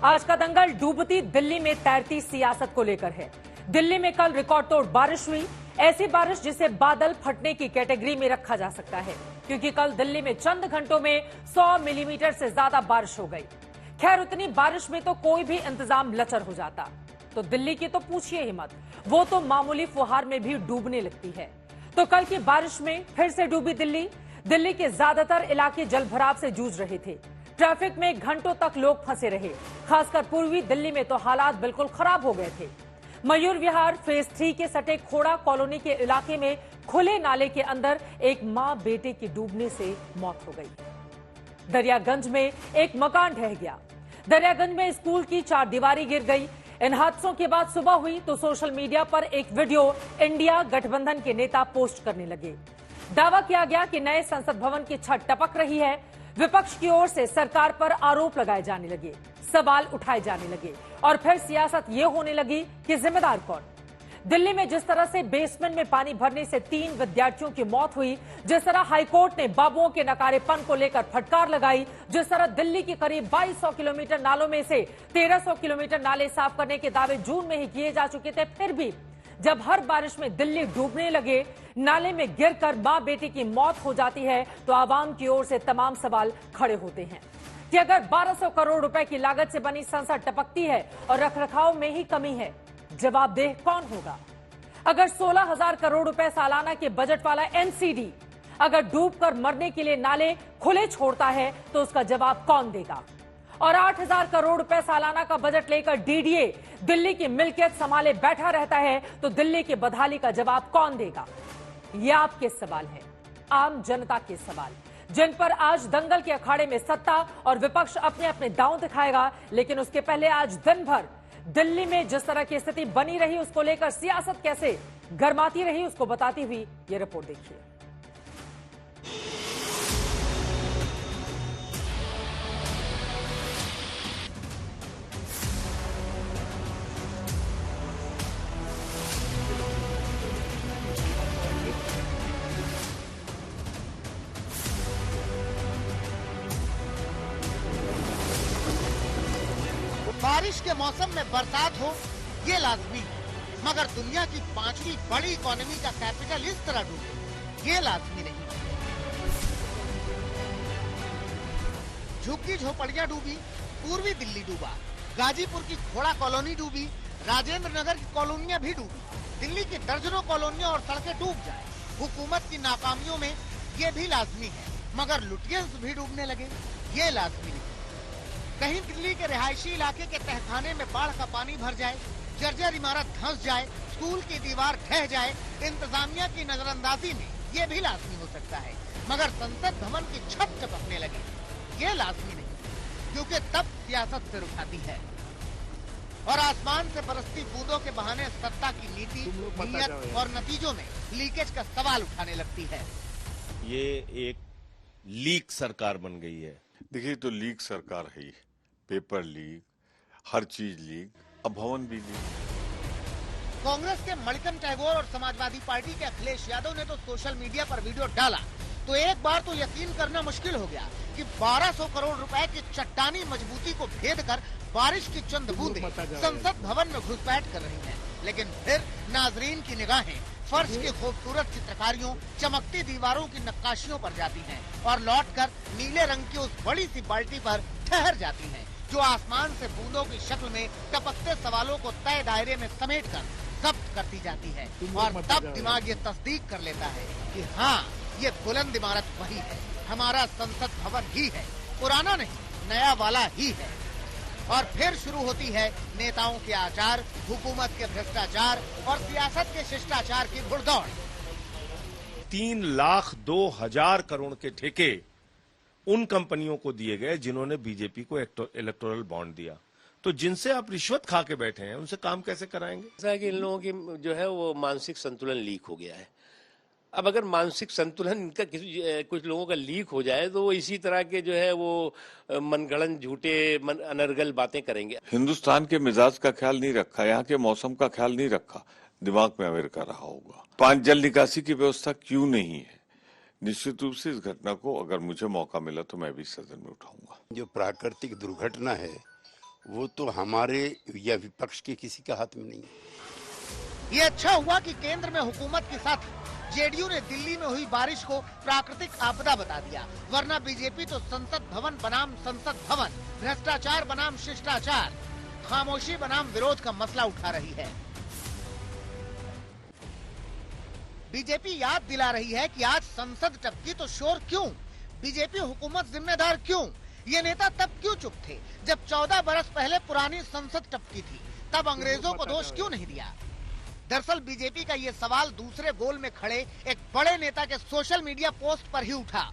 आज का दंगल डूबती दिल्ली में तैरती सियासत को लेकर है। दिल्ली में कल रिकॉर्ड तोड़ बारिश हुई, ऐसी बारिश जिसे बादल फटने की कैटेगरी में रखा जा सकता है, क्योंकि कल दिल्ली में चंद घंटों में 100 मिलीमीटर से ज्यादा बारिश हो गई। खैर, उतनी बारिश में तो कोई भी इंतजाम लचर हो जाता, तो दिल्ली की तो पूछिए ही मत, वो तो मामूली फुहार में भी डूबने लगती है। तो कल की बारिश में फिर से डूबी दिल्ली। दिल्ली के ज्यादातर इलाके जलभराव से जूझ रहे थे। ट्रैफिक में घंटों तक लोग फंसे रहे। खासकर पूर्वी दिल्ली में तो हालात बिल्कुल खराब हो गए थे। मयूर विहार फेज 3 के सटे खोड़ा कॉलोनी के इलाके में खुले नाले के अंदर एक मां बेटे की डूबने से मौत हो गई। दरियागंज में एक मकान ढह गया। दरियागंज में स्कूल की चारदीवारी गिर गई। इन हादसों के बाद सुबह हुई तो सोशल मीडिया पर एक वीडियो इंडिया गठबंधन के नेता पोस्ट करने लगे। दावा किया गया कि नए संसद भवन की छत टपक रही है। विपक्ष की ओर से सरकार पर आरोप लगाए जाने लगे, सवाल उठाए जाने लगे और फिर सियासत ये होने लगी कि जिम्मेदार कौन। दिल्ली में जिस तरह से बेसमेंट में पानी भरने से 3 विद्यार्थियों की मौत हुई, जिस तरह हाईकोर्ट ने बाबुओं के नकारेपन को लेकर फटकार लगाई, जिस तरह दिल्ली की करीब 2200 किलोमीटर नालों में से 1300 किलोमीटर नाले साफ करने के दावे जून में ही किए जा चुके थे, फिर भी जब हर बारिश में दिल्ली डूबने लगे, नाले में गिरकर मां बेटी की मौत हो जाती है, तो आवाम की ओर से तमाम सवाल खड़े होते हैं कि अगर 1200 करोड़ रुपए की लागत से बनी संसद टपकती है और रखरखाव में ही कमी है, जवाबदेह कौन होगा? अगर 16,000 करोड़ रुपए सालाना के बजट वाला एनसीडी अगर डूबकर मरने के लिए नाले खुले छोड़ता है, तो उसका जवाब कौन देगा? और 8,000 करोड़ रुपए सालाना का बजट लेकर डीडीए दिल्ली की मिल्कियत संभाले बैठा रहता है, तो दिल्ली की बदहाली का जवाब कौन देगा? ये आपके सवाल हैं, आम जनता के सवाल, जिन पर आज दंगल के अखाड़े में सत्ता और विपक्ष अपने अपने दांव दिखाएगा। लेकिन उसके पहले आज दिन भर दिल्ली में जिस तरह की स्थिति बनी रही, उसको लेकर सियासत कैसे गर्माती रही, उसको बताती हुई ये रिपोर्ट देखिए। बारिश के मौसम में बरसात हो ये लाजमी है, मगर दुनिया की 5वीं बड़ी इकोनॉमी का कैपिटल इस तरह डूबे ये लाजमी नहीं। झुग्गी झोपड़ियां डूबी, पूर्वी दिल्ली डूबा, गाजीपुर की खोड़ा कॉलोनी डूबी, राजेंद्र नगर की कॉलोनियां भी डूबी। दिल्ली की दर्जनों कॉलोनियां और सड़कें डूब जाए, हुकूमत की नाकामियों में ये भी लाजमी है, मगर लुटियंस भी डूबने लगे ये लाजमी नहीं। कहीं दिल्ली के रिहायशी इलाके के तहखाने में बाढ़ का पानी भर जाए, जर्जर इमारत धंस जाए, स्कूल की दीवार ढह जाए, इंतजामिया की नजरअंदाजी में ये भी लाजमी हो सकता है, मगर संसद भवन की छत टपकने लगे ये लाजमी नहीं, क्योंकि तब सियासत सिर उठाती है और आसमान से बरसती बूंदों के बहाने सत्ता की नीति, नीयत और नतीजों में लीकेज का सवाल उठाने लगती है। ये एक लीक सरकार बन गई है। देखिए, तो लीक सरकार है, पेपर लीक, हर चीज लीक, अब भवन भी लीक। कांग्रेस के मणिकम टैगोर और समाजवादी पार्टी के अखिलेश यादव ने तो सोशल मीडिया पर वीडियो डाला तो एक बार तो यकीन करना मुश्किल हो गया कि 1200 करोड़ रुपए की चट्टानी मजबूती को भेद कर बारिश की चंद बूंदें संसद भवन में घुसपैठ कर रही हैं। लेकिन फिर नाजरीन की निगाहें फर्श की खूबसूरत चित्रकारियों, चमकती दीवारों की नक्काशियों पर जाती हैं और लौटकर नीले रंग की उस बड़ी सी बाल्टी पर ठहर जाती हैं, जो आसमान से बूंदों की शक्ल में टपकते सवालों को तय दायरे में समेटकर जब्त करती जाती है। और तब दिमाग ये तस्दीक कर लेता है कि हाँ, ये बुलंद इमारत वही है, हमारा संसद भवन ही है, पुराना नहीं नया वाला ही है। और फिर शुरू होती है नेताओं के आचार, हुकूमत के भ्रष्टाचार और सियासत के शिष्टाचार की घुड़दौड़। 3,02,000 करोड़ के ठेके उन कंपनियों को दिए गए जिन्होंने बीजेपी को इलेक्टोरल बॉन्ड दिया। तो जिनसे आप रिश्वत खा के बैठे हैं, उनसे काम कैसे कराएंगे? ऐसा है कि इन लोगों की जो है वो मानसिक संतुलन लीक हो गया है। अब अगर मानसिक संतुलन इनका कुछ लोगों का लीक हो जाए तो वो इसी तरह के जो है वो मनगढ़ंत झूठे अनर्गल बातें करेंगे। हिंदुस्तान के मिजाज का ख्याल नहीं रखा, यहाँ के मौसम का ख्याल नहीं रखा, दिमाग में अमेरिका रहा होगा। 5 जल निकासी की व्यवस्था क्यों नहीं है? निश्चित रूप से इस घटना को अगर मुझे मौका मिला तो मैं भी सदन में उठाऊंगा। जो प्राकृतिक दुर्घटना है वो तो हमारे या विपक्ष के किसी के हाथ में नहीं है। ये अच्छा हुआ कि केंद्र में हुकूमत के साथ जेडीयू ने दिल्ली में हुई बारिश को प्राकृतिक आपदा बता दिया, वरना बीजेपी तो संसद भवन बनाम संसद भवन, भ्रष्टाचार बनाम शिष्टाचार, खामोशी बनाम विरोध का मसला उठा रही है। बीजेपी याद दिला रही है कि आज संसद टपकी तो शोर क्यों, बीजेपी हुकूमत जिम्मेदार क्यों, ये नेता तब क्यों चुप थे जब 14 बरस पहले पुरानी संसद टपकी थी, तब अंग्रेजों को दोष क्यों नहीं दिया। दरअसल बीजेपी का ये सवाल दूसरे गोल में खड़े एक बड़े नेता के सोशल मीडिया पोस्ट पर ही उठा,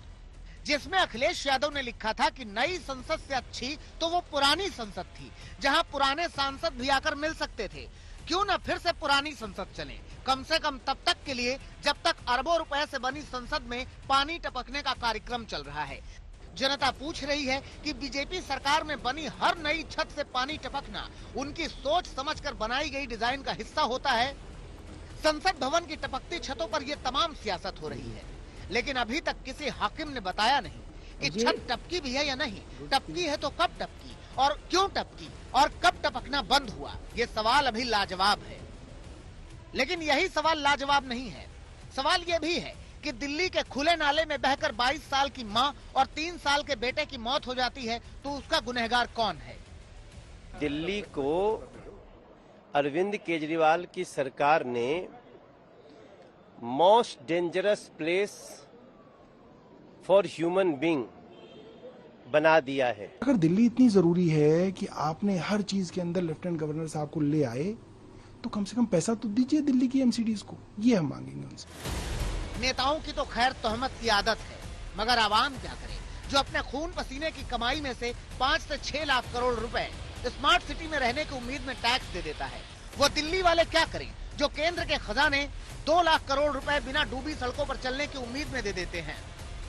जिसमें अखिलेश यादव ने लिखा था कि नई संसद से अच्छी तो वो पुरानी संसद थी, जहां पुराने सांसद भी आकर मिल सकते थे, क्यों न फिर से पुरानी संसद चले, कम से कम तब तक के लिए जब तक अरबों रुपए से बनी संसद में पानी टपकने का कार्यक्रम चल रहा है। जनता पूछ रही है कि बीजेपी सरकार में बनी हर नई छत से पानी टपकना उनकी सोच समझकर बनाई गई डिजाइन का हिस्सा होता है। संसद भवन की टपकती छतों पर यह तमाम सियासत हो रही है, लेकिन अभी तक किसी हाकिम ने बताया नहीं कि छत टपकी भी है या नहीं, टपकी है तो कब टपकी और क्यों टपकी और कब टपकना बंद हुआ, ये सवाल अभी लाजवाब है। लेकिन यही सवाल लाजवाब नहीं है, सवाल ये भी है कि दिल्ली के खुले नाले में बहकर 22 साल की मां और 3 साल के बेटे की मौत हो जाती है तो उसका गुनहगार कौन है। दिल्ली को अरविंद केजरीवाल की सरकार ने most dangerous place for human being बना दिया है। अगर दिल्ली इतनी जरूरी है कि आपने हर चीज के अंदर लेफ्टिनेंट गवर्नर साहब को ले आए, तो कम से कम पैसा तो दीजिए दिल्ली की एमसीडीज को, ये हम मांगेंगे उनसे। नेताओं की तो खैर तोहमत की आदत है, मगर आवाम क्या करे जो अपने खून पसीने की कमाई में से 5 से 6 लाख करोड़ रुपए स्मार्ट सिटी में रहने की उम्मीद में टैक्स दे देता है। वो दिल्ली वाले क्या करें जो केंद्र के खजाने 2 लाख करोड़ रुपए बिना डूबी सड़कों पर चलने की उम्मीद में दे देते हैं।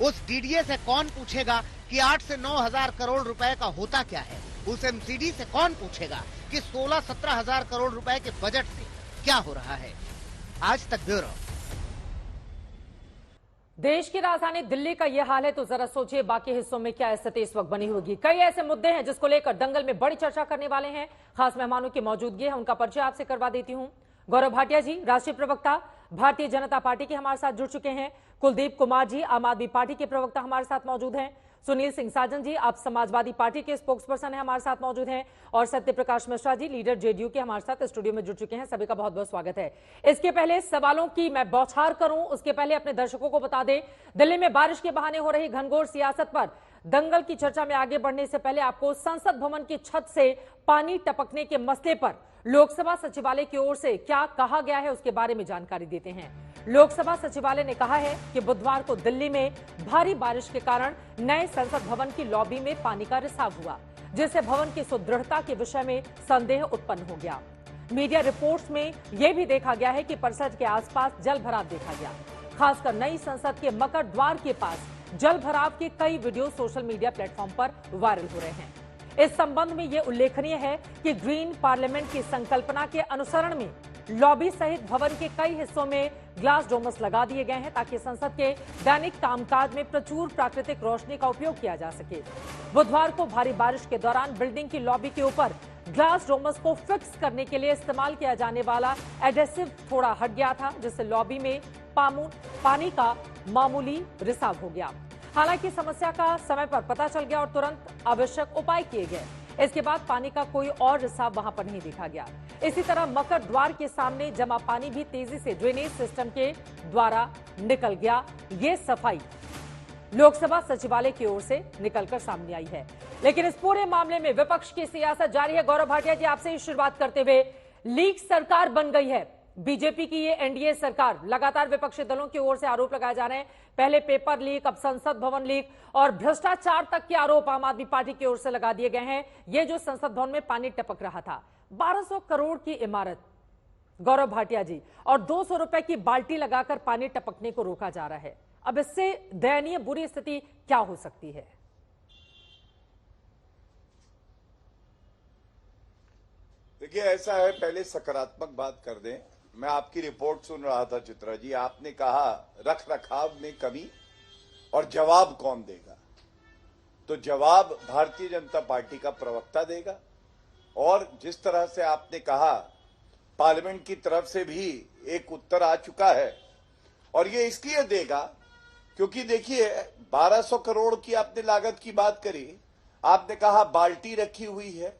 उस डीडीए से कौन पूछेगा कि 8 से 9 हजार करोड़ रुपए का होता क्या है। उस एमसीडी से कौन पूछेगा कि 16-17 हजार करोड़ रुपए के बजट से क्या हो रहा है। आज तक ब्यूरो। देश की राजधानी दिल्ली का यह हाल है तो जरा सोचिए बाकी हिस्सों में क्या स्थिति इस वक्त बनी होगी। कई ऐसे मुद्दे हैं जिसको लेकर दंगल में बड़ी चर्चा करने वाले हैं। खास मेहमानों की मौजूदगी है, उनका परिचय आपसे करवा देती हूं। गौरव भाटिया जी, राष्ट्रीय प्रवक्ता भारतीय जनता पार्टी के हमारे साथ जुड़ चुके हैं। कुलदीप कुमार जी, आम आदमी पार्टी के प्रवक्ता हमारे साथ मौजूद हैं। सुनील सिंह साजन जी, आप समाजवादी पार्टी के स्पोक्सपर्सन हैं, हमारे साथ मौजूद हैं। और सत्य प्रकाश मिश्रा जी, लीडर जेडीयू के, हमारे साथ स्टूडियो में जुड़ चुके हैं। सभी का बहुत बहुत स्वागत है। इसके पहले सवालों की मैं बौछार करूं उसके पहले अपने दर्शकों को बता दें, दिल्ली में बारिश के बहाने हो रही घनघोर सियासत पर दंगल की चर्चा में आगे बढ़ने से पहले आपको संसद भवन की छत से पानी टपकने के मसले पर लोकसभा सचिवालय की ओर से क्या कहा गया है उसके बारे में जानकारी देते हैं। लोकसभा सचिवालय ने कहा है कि बुधवार को दिल्ली में भारी बारिश के कारण नए संसद भवन की लॉबी में पानी का रिसाव हुआ, जिससे भवन की सुदृढ़ता के विषय में संदेह उत्पन्न हो गया। मीडिया रिपोर्ट्स में यह भी देखा गया है कि परिसर के आसपास जल भराव देखा गया। खासकर नई संसद के मकर द्वार के पास जल भराव के कई वीडियो सोशल मीडिया प्लेटफॉर्म पर वायरल हो रहे हैं। इस संबंध में यह उल्लेखनीय है कि ग्रीन पार्लियामेंट की संकल्पना के अनुसरण में लॉबी सहित भवन के कई हिस्सों में ग्लास डोमस लगा दिए गए हैं ताकि संसद के दैनिक कामकाज में प्रचुर प्राकृतिक रोशनी का उपयोग किया जा सके। बुधवार को भारी बारिश के दौरान बिल्डिंग की लॉबी के ऊपर ग्लास डोमस को फिक्स करने के लिए इस्तेमाल किया जाने वाला एडेसिव थोड़ा हट गया था, जिससे लॉबी में पानी का मामूली रिसाव हो गया। हालांकि समस्या का समय पर पता चल गया और तुरंत आवश्यक उपाय किए गए। इसके बाद पानी का कोई और रिसाव वहां पर नहीं देखा गया। इसी तरह मकर द्वार के सामने जमा पानी भी तेजी से ड्रेनेज सिस्टम के द्वारा निकल गया। ये सफाई लोकसभा सचिवालय की ओर से निकलकर सामने आई है। लेकिन इस पूरे मामले में विपक्ष की सियासत जारी है। गौरव भाटिया जी, आपसे ही शुरुआत करते हुए, लीग सरकार बन गई है बीजेपी की ये एनडीए सरकार। लगातार विपक्षी दलों की ओर से आरोप लगाए जा रहे हैं, पहले पेपर लीक, अब संसद भवन लीक और भ्रष्टाचार तक के आरोप आम आदमी पार्टी की ओर से लगा दिए गए हैं। ये जो संसद भवन में पानी टपक रहा था, 1200 करोड़ की इमारत गौरव भाटिया जी, और 200 रुपए की बाल्टी लगाकर पानी टपकने को रोका जा रहा है। अब इससे दयनीय बुरी स्थिति क्या हो सकती है? देखिए, ऐसा है, पहले सकारात्मक बात कर दें। मैं आपकी रिपोर्ट सुन रहा था चित्रा जी, आपने कहा रख रखाव में कमी और जवाब कौन देगा। तो जवाब भारतीय जनता पार्टी का प्रवक्ता देगा। और जिस तरह से आपने कहा, पार्लियामेंट की तरफ से भी एक उत्तर आ चुका है और ये इसलिए देगा क्योंकि देखिए 1200 करोड़ की आपने लागत की बात करी, आपने कहा बाल्टी रखी हुई है,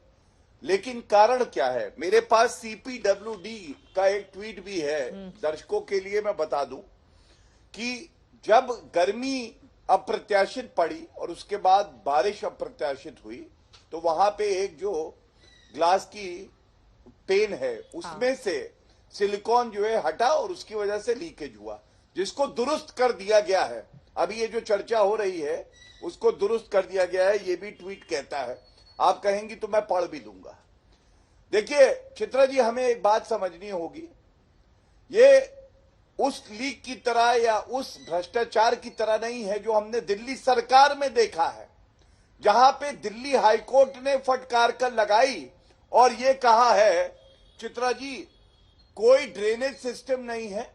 लेकिन कारण क्या है? मेरे पास CPWD का एक ट्वीट भी है, दर्शकों के लिए मैं बता दूं कि जब गर्मी अप्रत्याशित पड़ी और उसके बाद बारिश अप्रत्याशित हुई तो वहां पे एक जो ग्लास की पेन है उसमें से सिलिकॉन जो है हटा और उसकी वजह से लीकेज हुआ, जिसको दुरुस्त कर दिया गया है। अभी ये जो चर्चा हो रही है उसको दुरुस्त कर दिया गया है, ये भी ट्वीट कहता है। आप कहेंगी तो मैं पढ़ भी दूंगा। देखिए चित्रा जी, हमें एक बात समझनी होगी, ये उस लीक की तरह या उस भ्रष्टाचार की तरह नहीं है जो हमने दिल्ली सरकार में देखा है, जहां पे दिल्ली हाईकोर्ट ने फटकार कर लगाई और ये कहा है चित्रा जी कोई ड्रेनेज सिस्टम नहीं है,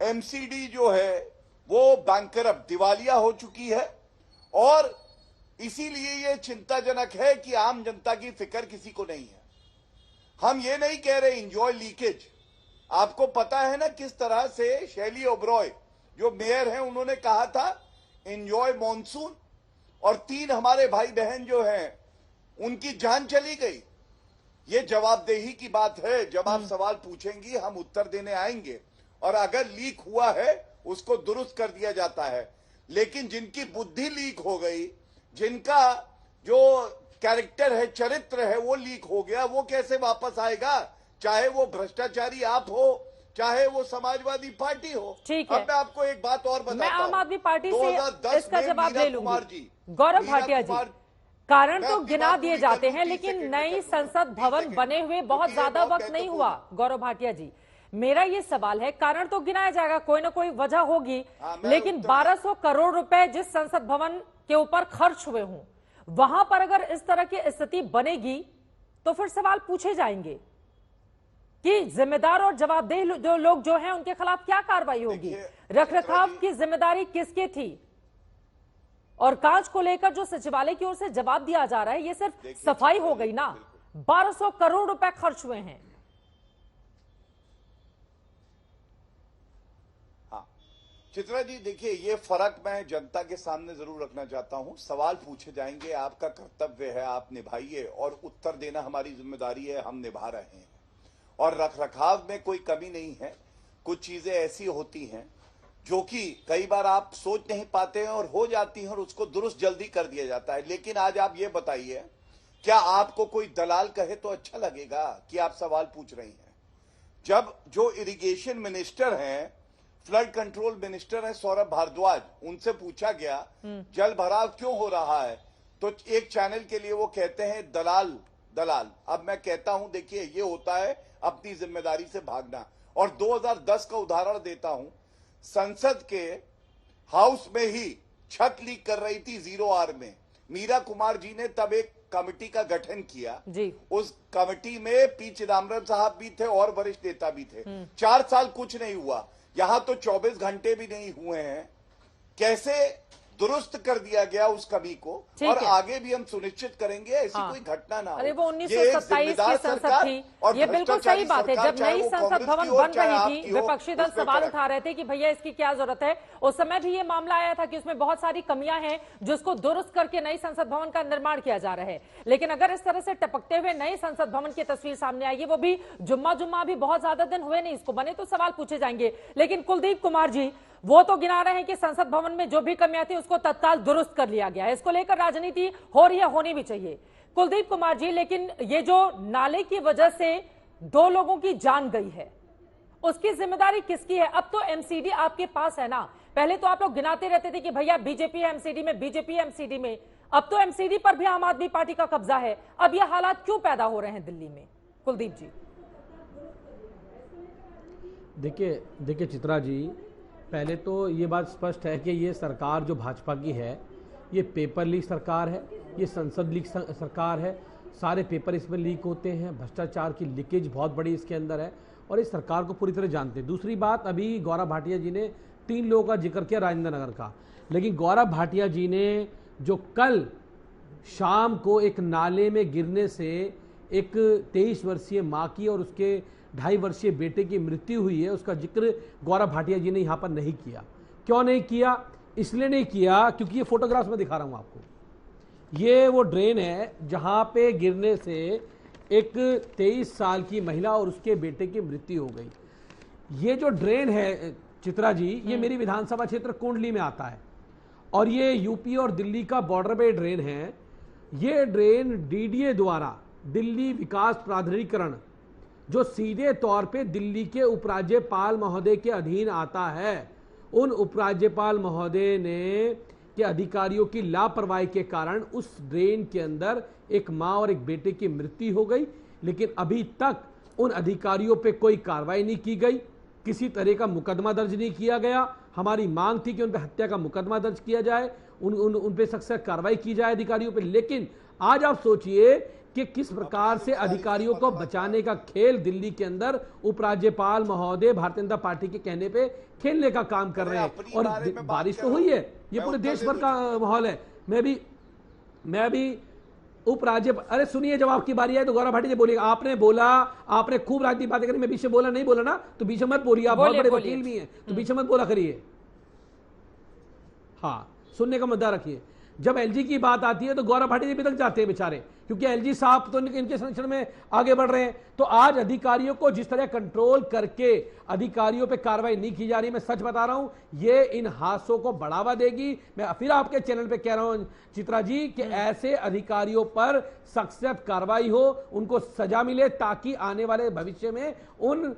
MCD जो है वो बैंकरप्ट दिवालिया हो चुकी है और इसीलिए ये चिंताजनक है कि आम जनता की फिक्र किसी को नहीं है। हम ये नहीं कह रहे इंजॉय लीकेज, आपको पता है ना किस तरह से शैली ओबरॉय जो मेयर हैं उन्होंने कहा था एंजॉय मॉनसून, और 3 हमारे भाई बहन जो हैं उनकी जान चली गई। ये जवाबदेही की बात है, जब आप सवाल पूछेंगी हम उत्तर देने आएंगे और अगर लीक हुआ है उसको दुरुस्त कर दिया जाता है, लेकिन जिनकी बुद्धि लीक हो गई, जिनका जो कैरेक्टर है, चरित्र है, वो लीक हो गया, वो कैसे वापस आएगा? चाहे वो भ्रष्टाचारी आप हो, चाहे वो समाजवादी पार्टी हो। ठीक है। अब मैं आपको एक बात और बताता हूं, मैं आम आदमी पार्टी से इसका जवाब ले लूंगी। गौरव भाटिया जी, कारण तो गिना दिए जाते हैं, लेकिन नई संसद भवन बने हुए बहुत ज्यादा वक्त नहीं हुआ। गौरव भाटिया जी, मेरा ये सवाल है, कारण तो गिनाया जाएगा, कोई ना कोई वजह होगी, लेकिन 1200 करोड़ रुपए जिस संसद भवन के ऊपर खर्च हुए हों, वहां पर अगर इस तरह की स्थिति बनेगी तो फिर सवाल पूछे जाएंगे कि जिम्मेदार और जवाबदेह जो लोग जो हैं उनके खिलाफ क्या कार्रवाई होगी। रखरखाव की जिम्मेदारी किसकी थी? और कांच को लेकर जो सचिवालय की ओर से जवाब दिया जा रहा है, ये सिर्फ सफाई हो गई ना। 1200 करोड़ रुपए खर्च हुए हैं। हाँ चित्रा जी, देखिए ये फर्क मैं जनता के सामने जरूर रखना चाहता हूं। सवाल पूछे जाएंगे, आपका कर्तव्य है, आप निभाइए, और उत्तर देना हमारी जिम्मेदारी है, हम निभा रहे हैं। और रखरखाव में कोई कमी नहीं है। कुछ चीजें ऐसी होती हैं जो कि कई बार आप सोच नहीं पाते हैं और हो जाती हैं और उसको दुरुस्त जल्दी कर दिया जाता है। लेकिन आज आप ये बताइए, क्या आपको कोई दलाल कहे तो अच्छा लगेगा कि आप सवाल पूछ रही हैं? जब जो इरिगेशन मिनिस्टर हैं, फ्लड कंट्रोल मिनिस्टर हैं सौरभ भारद्वाज, उनसे पूछा गया जल भराव क्यों हो रहा है, तो एक चैनल के लिए वो कहते हैं दलाल दलाल। अब मैं कहता हूं देखिए, ये होता है अपनी जिम्मेदारी से भागना। और 2010 का उदाहरण देता हूं, संसद के हाउस में ही छत लीक कर रही थी 0R में। मीरा कुमार जी ने तब एक कमेटी का गठन किया जी। उस कमेटी में पी चिदम्बरम साहब भी थे और वरिष्ठ नेता भी थे। 4 साल कुछ नहीं हुआ, यहां तो 24 घंटे भी नहीं हुए हैं। कैसे दुरुस्त कर दिया गया उस कमी को, और आगे भी हम सुनिश्चित करेंगे ऐसी कोई घटना ना हो। अरे वो 1927 की संसद थी, ये बिल्कुल सही बात है। जब नई संसद भवन बन रही थी, विपक्षी दल सवाल उठा रहे थे कि भैया इसकी क्या जरूरत है। उस समय भी ये मामला आया था कि उसमें बहुत सारी कमियां हैं जिसको दुरुस्त करके नई संसद भवन का निर्माण किया जा रहा है। लेकिन अगर इस तरह से टपकते हुए नई संसद भवन की तस्वीर सामने आएगी, वो भी जुम्मा भी बहुत ज्यादा दिन हुए नहीं इसको बने, तो सवाल पूछे जाएंगे। लेकिन कुलदीप कुमार जी वो तो गिना रहे हैं कि संसद भवन में जो भी कमियां थी उसको तत्काल दुरुस्त कर लिया गया है। इसको लेकर राजनीति हो रही है, होनी भी चाहिए। कुलदीप कुमार जी, लेकिन ये जो नाले की वजह से 2 लोगों की जान गई है, उसकी जिम्मेदारी किसकी है? अब तो MCD आपके पास है ना। पहले तो आप लोग गिनाते रहते थे कि भैया बीजेपी है MCD में, बीजेपी है MCD में। अब तो MCD पर भी आम आदमी पार्टी का कब्जा है। अब ये हालात क्यों पैदा हो रहे हैं दिल्ली में? कुलदीप जी, देखिए चित्रा जी, पहले तो ये बात स्पष्ट है कि ये सरकार जो भाजपा की है, ये पेपर लीक सरकार है, ये संसद लीक सरकार है। सारे पेपर इसमें लीक होते हैं, भ्रष्टाचार की लीकेज बहुत बड़ी इसके अंदर है और इस सरकार को पूरी तरह जानते हैं। दूसरी बात, अभी गौरव भाटिया जी ने 3 लोगों का जिक्र किया राजेंद्र नगर का, लेकिन गौरव भाटिया जी ने जो कल शाम को एक नाले में गिरने से एक 23 वर्षीय माँ की और उसके 2.5 वर्षीय बेटे की मृत्यु हुई है, उसका जिक्र गौरव भाटिया जी ने यहाँ पर नहीं किया। क्यों नहीं किया? इसलिए नहीं किया क्योंकि ये फोटोग्राफ्स में दिखा रहा हूँ आपको। ये वो ड्रेन है जहाँ पे गिरने से एक 23 साल की महिला और उसके बेटे की मृत्यु हो गई। ये जो ड्रेन है चित्रा जी, ये मेरी विधानसभा क्षेत्र कुंडली में आता है और ये यूपी और दिल्ली का बॉर्डर पे ड्रेन है। ये ड्रेन डीडीए द्वारा, दिल्ली विकास प्राधिकरण, जो सीधे तौर पे दिल्ली के उपराज्यपाल महोदय के अधीन आता है, उन उपराज्यपाल महोदय ने के अधिकारियों की लापरवाही के कारण उस ड्रेन के अंदर एक मां और एक बेटे की मृत्यु हो गई। लेकिन अभी तक उन अधिकारियों पे कोई कार्रवाई नहीं की गई, किसी तरह का मुकदमा दर्ज नहीं किया गया। हमारी मांग थी कि उन पर हत्या का मुकदमा दर्ज किया जाए, उन पे सख्त कार्रवाई की जाए अधिकारियों पे। लेकिन आज आप सोचिए कि किस प्रकार से अधिकारियों को बचाने का खेल दिल्ली के अंदर उपराज्यपाल महोदय भारतीय जनता पार्टी के कहने पे खेलने का काम कर रहे हैं। और बारिश तो हुई है, ये पूरे देश भर का माहौल है। मैं भी उपराज्यपाल, अरे सुनिए, जब आपकी बारी आए तो गौरव भाटिया जी बोलिएगा। आपने बोला, आपने खूब राजनीतिक बातें करी, मैं बीच में बोला नहीं बोला ना, तो बीच में मत बोलिए। आप बहुत बड़े वकील भी हैं, तो बीच में मत बोला करिए। हाँ, सुनने का मुद्दा रखिए। जब एलजी की बात आती है तो गौरव भाटिया जी बिदक जाते हैं बेचारे, क्योंकि एलजी साहब तो इनके संरक्षण में आगे बढ़ रहे हैं। तो आज अधिकारियों को जिस तरह कंट्रोल करके अधिकारियों पे कार्रवाई नहीं की जा रही, मैं सच बता रहा हूं, ये इन हादसों को बढ़ावा देगी। मैं फिर आपके चैनल पे कह रहा हूं चित्रा जी कि ऐसे अधिकारियों पर सख्त कार्रवाई हो, उनको सजा मिले, ताकि आने वाले भविष्य में उन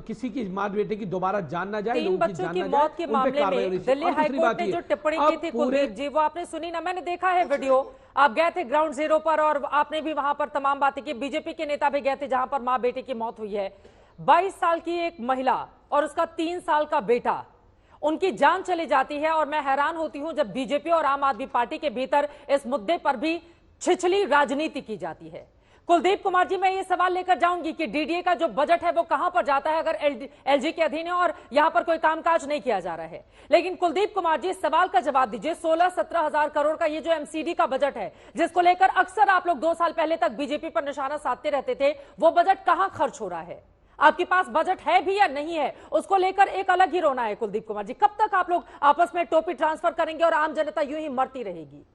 किसी की मां बेटे की दोबारा जान ना जाए, लोगों की जान ना जाए। मौत के मामले में दिल्ली हाईकोर्ट ने जो टिप्पणी की थी कुलदीप जी, वो आपने सुनी ना? मैंने देखा है वीडियो, आप गए थे ग्राउंड जीरो पर और आपने भी वहां पर तमाम बातें की। बीजेपी के नेता भी गए थे जहां पर मां बेटे की मौत हुई है। 22 साल की एक महिला और उसका 3 साल का बेटा, उनकी जान चली जाती है। और मैं हैरान होती हूं जब बीजेपी और आम आदमी पार्टी के भीतर इस मुद्दे पर भी छिछली राजनीति की जाती है। कुलदीप कुमार जी, मैं ये सवाल लेकर जाऊंगी कि डीडीए का जो बजट है वो कहां पर जाता है अगर एलजी के अधीन है और यहां पर कोई कामकाज नहीं किया जा रहा है। लेकिन कुलदीप कुमार जी, इस सवाल का जवाब दीजिए। 16-17 हजार करोड़ का ये जो एमसीडी का बजट है, जिसको लेकर अक्सर आप लोग 2 साल पहले तक बीजेपी पर निशाना साधते रहते थे, वो बजट कहां खर्च हो रहा है? आपके पास बजट है भी या नहीं है, उसको लेकर एक अलग ही रोना है। कुलदीप कुमार जी, कब तक आप लोग आपस में टोपी ट्रांसफर करेंगे और आम जनता यूं ही मरती रहेगी?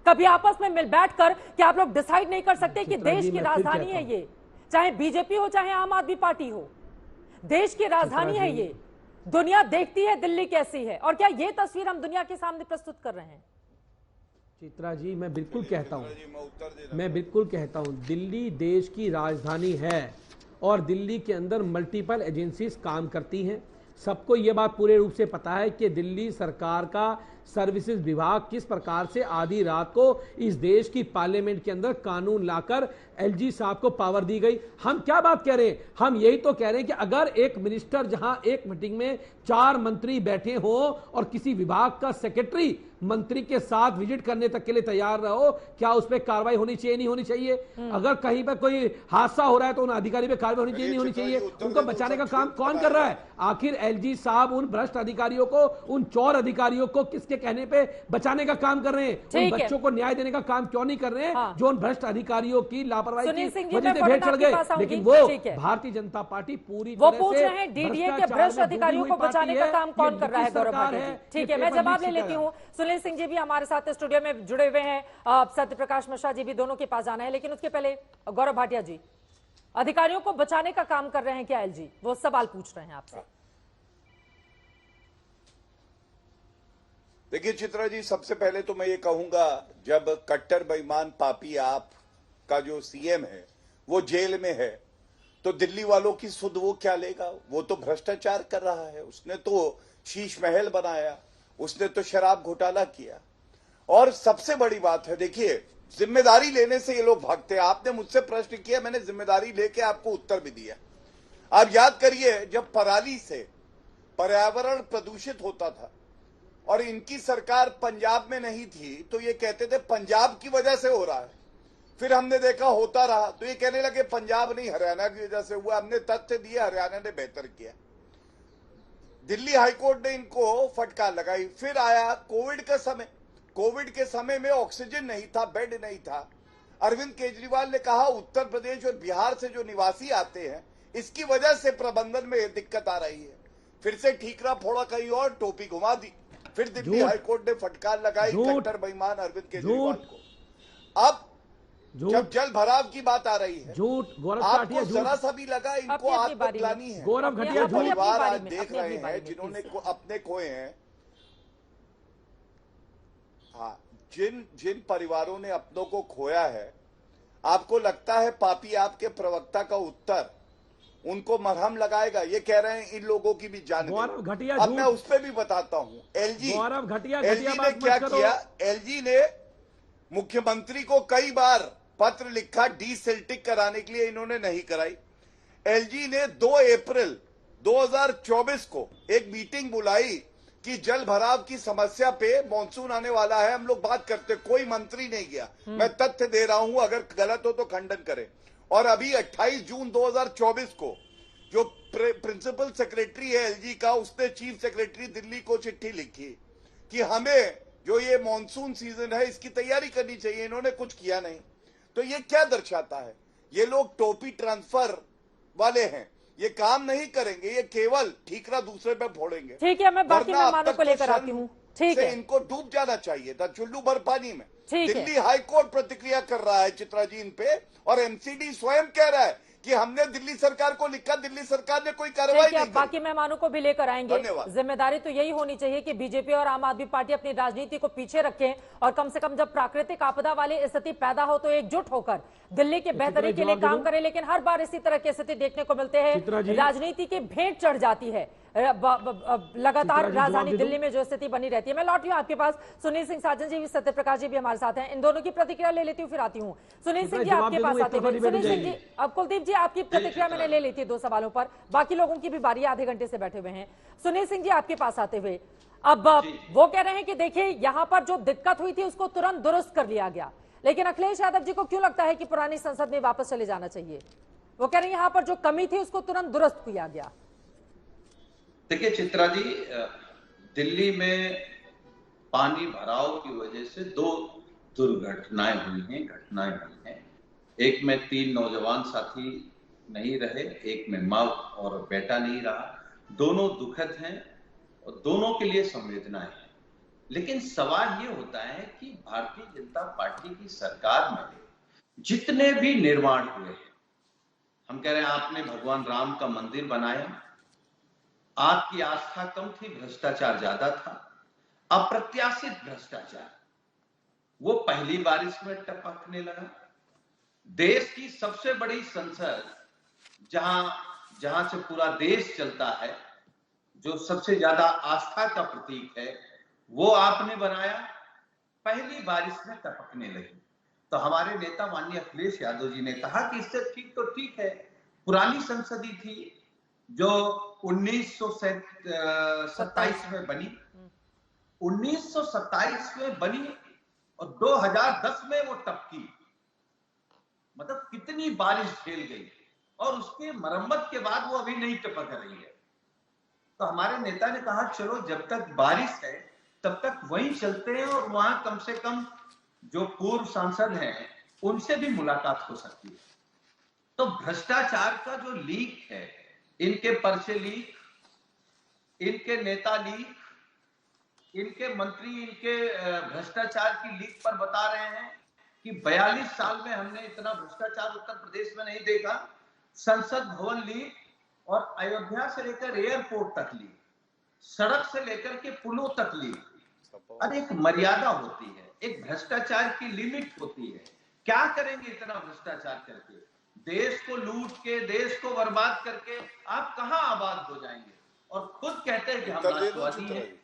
कभी आपस में मिल बैठकर कि आप लोग डिसाइड नहीं कर सकते कि देश की राजधानी है ये, चाहे बीजेपी हो चाहे आम आदमी पार्टी हो, देश की राजधानी है ये। दुनिया देखती है दिल्ली कैसी है, और क्या ये तस्वीर हम दुनिया के सामने प्रस्तुत कर रहे हैं? चित्रा जी, मैं बिल्कुल कहता हूं दिल्ली देश की राजधानी है और दिल्ली के अंदर मल्टीपल एजेंसीज काम करती हैं। सबको ये बात पूरे रूप से पता है कि दिल्ली सरकार का सर्विसेज विभाग किस प्रकार से आधी रात को इस देश की पार्लियामेंट के अंदर कानून लाकर एलजी साहब को पावर दी गई। हम क्या बात कह रहे हैं? हम यही तो कह रहे हैं कि अगर एक मिनिस्टर जहां एक मीटिंग में 4 मंत्री बैठे हो और किसी विभाग का सेक्रेटरी मंत्री के साथ विजिट करने तक के लिए तैयार रहो, क्या उस पर कार्रवाई होनी चाहिए, नहीं होनी चाहिए? अगर कहीं पर कोई हादसा हो रहा है तो उन अधिकारी पे कार्रवाई होनी चाहिए, नहीं होनी चाहिए? उनको बचाने का काम कौन कर रहा है? आखिर एलजी साहब उन भ्रष्ट अधिकारियों को, उन चोर अधिकारियों को किसके कहने पे बचाने का काम कर रहे हैं? उन बच्चों को न्याय देने का काम क्यों नहीं कर रहे हैं जो उन भ्रष्ट अधिकारियों की लापरवाही की वजह से भेंट चढ़ गए? लेकिन वो भारतीय जनता पार्टी पूरी वो पूछ रहे हैं डीडीए के भ्रष्ट अधिकारियों को बचाने का काम कौन कर रहा है? गौरव भाटिया जी, ठीक है, मैं जवाब ले लेती हूँ। सुनील सिंह जी भी हमारे साथ स्टूडियो में जुड़े हुए हैं, सत्य प्रकाश मिश्रा जी भी, दोनों के पास जाना है। लेकिन उसके पहले गौरव भाटिया जी, अधिकारियों को बचाने का काम कर रहे हैं क्या एलजी? वो सवाल पूछ रहे हैं आपसे। देखिए चित्रा जी, सबसे पहले तो मैं ये कहूंगा, जब कट्टर बेईमान पापी आप का जो सीएम है वो जेल में है, तो दिल्ली वालों की सुध वो क्या लेगा? वो तो भ्रष्टाचार कर रहा है, उसने तो शीश महल बनाया, उसने तो शराब घोटाला किया। और सबसे बड़ी बात है, देखिए, जिम्मेदारी लेने से ये लोग भागते हैं। आपने मुझसे प्रश्न किया, मैंने जिम्मेदारी लेके आपको उत्तर भी दिया। आप याद करिए, जब पराली से पर्यावरण प्रदूषित होता था और इनकी सरकार पंजाब में नहीं थी, तो ये कहते थे पंजाब की वजह से हो रहा है। फिर हमने देखा होता रहा तो ये कहने लगे पंजाब नहीं, हरियाणा की वजह से हुआ। हमने तथ्य दिए, हरियाणा ने बेहतर किया। दिल्ली हाईकोर्ट ने इनको फटकार लगाई। फिर आया कोविड का समय। कोविड के समय में ऑक्सीजन नहीं था, बेड नहीं था। अरविंद केजरीवाल ने कहा उत्तर प्रदेश और बिहार से जो निवासी आते हैं इसकी वजह से प्रबंधन में दिक्कत आ रही है। फिर से ठीकरा फोड़ा कहीं और, टोपी घुमा दी। फिर दिल्ली हाईकोर्ट ने फटकार लगाई कट्टर बेईमान अरविंद केजरीवाल को। अब जब जल भराव की बात आ रही है, आपको जरा सा भी लगा इनको आत्मग्लानि है। गौरव घटिया परिवार आज देख रहे हैं जिन्होंने अपने खोए हैं, हाँ, जिन परिवारों ने अपनों को खोया है, आपको लगता है पापी आपके प्रवक्ता का उत्तर उनको मरहम लगाएगा? ये कह रहे हैं इन लोगों की भी जान गई। अब मैं उस पर भी बताता हूं। एलजी ने क्या किया? एलजी ने मुख्यमंत्री को कई बार पत्र लिखा, डीसिल्टिंग कराने के लिए, इन्होंने नहीं कराई। एलजी ने 2 अप्रैल 2024 को एक मीटिंग बुलाई कि जल भराव की समस्या पे, मॉनसून आने वाला है, हम लोग बात करते, कोई मंत्री नहीं गया। मैं तथ्य दे रहा हूं, अगर गलत हो तो खंडन करें। और अभी 28 जून 2024 को जो प्रिंसिपल सेक्रेटरी है एलजी का, उसने चीफ सेक्रेटरी दिल्ली को चिट्ठी लिखी कि हमें जो ये मॉनसून सीजन है इसकी तैयारी करनी चाहिए। इन्होंने कुछ किया नहीं। तो ये क्या दर्शाता है? ये लोग टोपी ट्रांसफर वाले हैं, ये काम नहीं करेंगे, ये केवल ठीकरा दूसरे पे फोड़ेंगे। ठीक है, मैं बाकी मेहमानों को लेकर आती हूँ। ठीक है, इनको डूब जाना चाहिए था चुल्लू भर पानी में। दिल्ली हाईकोर्ट प्रतिक्रिया कर रहा है चित्रा जी इन पे, और एमसीडी स्वयं कह रहा है कि हमने दिल्ली सरकार को लिखा, दिल्ली सरकार ने कोई कार्रवाई नहीं की। बाकी मेहमानों को भी लेकर आएंगे। जिम्मेदारी तो यही होनी चाहिए कि बीजेपी और आम आदमी पार्टी अपनी राजनीति को पीछे रखें और कम से कम जब प्राकृतिक आपदा वाली स्थिति पैदा हो तो एकजुट होकर दिल्ली के बेहतरी के लिए काम करें। लेकिन हर बार इसी तरह की स्थिति देखने को मिलते हैं, राजनीति की भेंट चढ़ जाती है, लगातार राजधानी दिल्ली में जो स्थिति बनी रहती है। मैं लौट रही हूँ आपके पास। सुनील सिंह साजन जी भी, सत्यप्रकाश जी भी हमारे साथ हैं। इन दोनों की प्रतिक्रिया ले लेती हूँ, फिर आती हूँ। सुनील सिंह जी आपके पास आते हुए। सुनील सिंह जी, अब कुलदीप जी आपकी प्रतिक्रिया मैंने ले ली थी 2 सवालों पर, बाकी लोगों की भी बारी, आधे घंटे से बैठे हुए हैं। सुनील सिंह जी आपके पास आते हुए, अब वो कह रहे हैं कि देखिए यहां पर जो दिक्कत हुई थी उसको तुरंत दुरुस्त कर लिया गया, लेकिन अखिलेश यादव जी को क्यों लगता है कि पुरानी संसद में वापस चले जाना चाहिए? वो कह रहे हैं यहां पर जो कमी थी उसको तुरंत दुरुस्त किया गया। देखिए चित्रा जी, दिल्ली में पानी भराव की वजह से 2 दुर्घटनाएं हुई हैं। एक में 3 नौजवान साथी नहीं रहे, एक में माँ और बेटा नहीं रहा। दोनों दुखद हैं और दोनों के लिए संवेदना है। लेकिन सवाल ये होता है कि भारतीय जनता पार्टी की सरकार में जितने भी निर्माण हुए हैं, हम कह रहे हैं आपने भगवान राम का मंदिर बनाया, आपकी आस्था कम थी, भ्रष्टाचार ज्यादा था, अप्रत्याशित भ्रष्टाचार, वो पहली बारिश में टपकने लगा। देश की सबसे बड़ी संसद, जहां से पूरा देश चलता है, जो सबसे ज्यादा आस्था का प्रतीक है, वो आपने बनाया, पहली बारिश में टपकने लगी। तो हमारे नेता माननीय अखिलेश यादव जी ने कहा कि इससे ठीक तो ठीक है, पुरानी संसद ही थी जो 1927 में बनी, 1927 में बनी और 2010 में वो टपकी। मतलब कितनी बारिश झेल गई और उसके मरम्मत के बाद वो अभी नहीं टपक रही है। तो हमारे नेता ने कहा चलो जब तक बारिश है तब तक वहीं चलते हैं और वहां कम से कम जो पूर्व सांसद हैं उनसे भी मुलाकात हो सकती है। तो भ्रष्टाचार का जो लीक है, इनके पर्चे लीक, इनके नेता लीक, इनके मंत्री इनके भ्रष्टाचार की लीक पर बता रहे हैं कि 42 साल में हमने इतना भ्रष्टाचार उत्तर प्रदेश में नहीं देखा। संसद भवन लीक और अयोध्या से लेकर एयरपोर्ट तक लीक, सड़क से लेकर के पुलों तक लीक। अरे एक मर्यादा होती है, एक भ्रष्टाचार की लिमिट होती है। क्या करेंगे इतना भ्रष्टाचार करके? देश को लूट के, देश को बर्बाद करके आप कहां आबाद हो जाएंगे? और खुद कहते हैं कि हम राष्ट्रवादी हैं,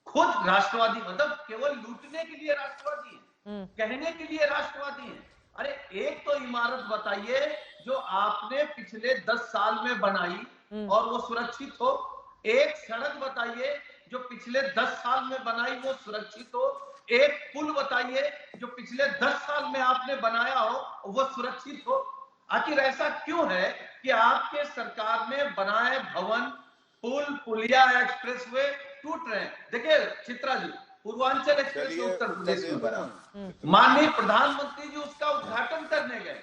खुद राष्ट्रवादी, मतलब केवल लूटने के लिए राष्ट्रवादी हैं, कहने के लिए राष्ट्रवादी हैं। अरे एक तो इमारत बताइए जो आपने पिछले 10 साल में बनाई और वो सुरक्षित हो। एक सड़क बताइए जो पिछले 10 साल में बनाई, वो सुरक्षित हो। एक पुल बताइए जो पिछले 10 साल में आपने बनाया हो, वो सुरक्षित हो। आखिर ऐसा क्यों है कि आपके सरकार में बनाए भवन, पुल, पुलिया, एक्सप्रेसवे टूट रहे हैं? देखिए चित्रा जी, पूर्वांचल एक्सप्रेस वे उत्तर प्रदेश में बना। माननीय प्रधानमंत्री जी उसका उद्घाटन करने गए,